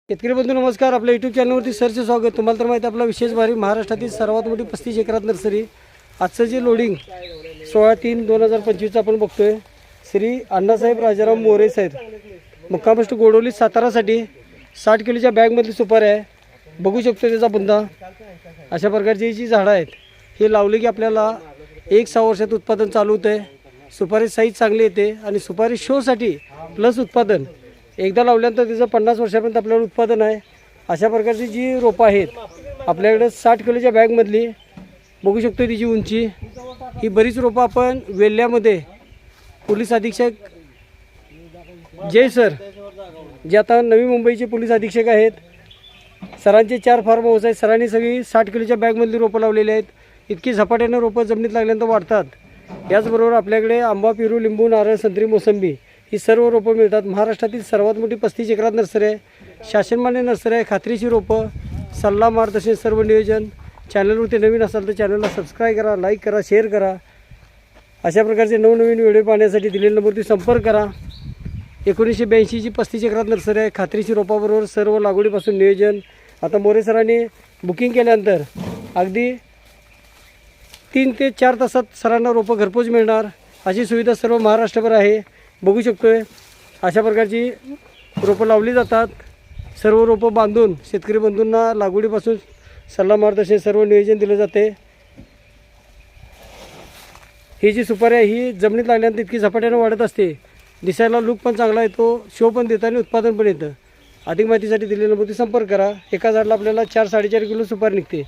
शेतकरी बंधू नमस्कार. आपल्या यूट्यूब चॅनलवरती सरचे स्वागत. तुम्हाला तर माहिती आहे आपला विशेष भारी महाराष्ट्रातील सर्वात मोठी 35 एकरात नर्सरी. आजचं जे लोडिंग 16/3/2025 आपण बघतोय. श्री अण्णासाहेब राजाराम मोरे साहेब मुक्कामपोस्ट गोडवली सातारासाठी 60 किलोच्या बॅगमधली सुपारी आहे. बघू शकतो त्याचा बुंदा. अशा प्रकारची जी झाडं आहेत हे लावले की आपल्याला 1-6 वर्षात उत्पादन चालू होतं आहे. सुपारी साईज चांगली येते आणि सुपारी शोसाठी प्लस उत्पादन एकदा लावल्यानंतर त्याचं 50 वर्षापर्यंत आपल्याला उत्पादन आहे. अशा प्रकारची जी रोपं आहेत आपल्याकडे 60 किलोच्या बॅगमधली बघू शकतो. तिची उंची ही बरीच रोपं आपण वेल्ल्यामध्ये पोलीस अधीक्षक जय सर जे आता नवी मुंबईचे पोलीस अधीक्षक आहेत, सरांचे 4 फार्म हाऊस आहेत. सरांनी सगळी 60 किलोच्या बॅगमधली रोपं लावलेली आहेत. इतकी झपाट्यानं रोपं जमिनीत लागल्यानंतर वाढतात. याचबरोबर आपल्याकडे आंबा, पेरू, लिंबू, नारळ, संत्री, मोसंबी ही सर्व रोपं मिळतात. महाराष्ट्रातील सर्वात मोठी 35 एकरात नर्सरी आहे. शासनमान्य नर्सरी आहे. खात्रीची रोपं, सल्ला मार्गदर्शन, सर्व नियोजन. चॅनलवरती नवीन असाल तर चॅनलला सबस्क्राईब करा, लाईक करा, शेअर करा. अशा प्रकारचे नवनवीन व्हिडिओ पाहण्यासाठी दिलेल्या नंबरवरती संपर्क करा. 1982ची 35 एकरात नर्सरी आहे. खात्रीची रोपाबरोबर सर्व लागवडीपासून नियोजन. आता मोरे सरांनी बुकिंग केल्यानंतर अगदी 3 ते 4 तासात सरांना रोपं घरपोच मिळणार अशी सुविधा सर्व महाराष्ट्रभर आहे. बघू शकतोय अशा प्रकारची रोपं लावली जातात. सर्व रोपं बांधून शेतकरी बंधूंना लागवडीपासून सल्ला मार्गदर्शन सर्व नियोजन दिलं जाते. ही जी सुपारी आहे ही जमिनीत लागल्यानंतर इतकी झपाट्यानं वाढत असते. दिसायला लूक पण चांगला येतो, शो पण देतं आणि उत्पादन पण येतं. अधिक माहितीसाठी दिलेल्या नंबरवरती संपर्क करा. एका झाडाला आपल्याला 4-4.5 किलो सुपारी निघते.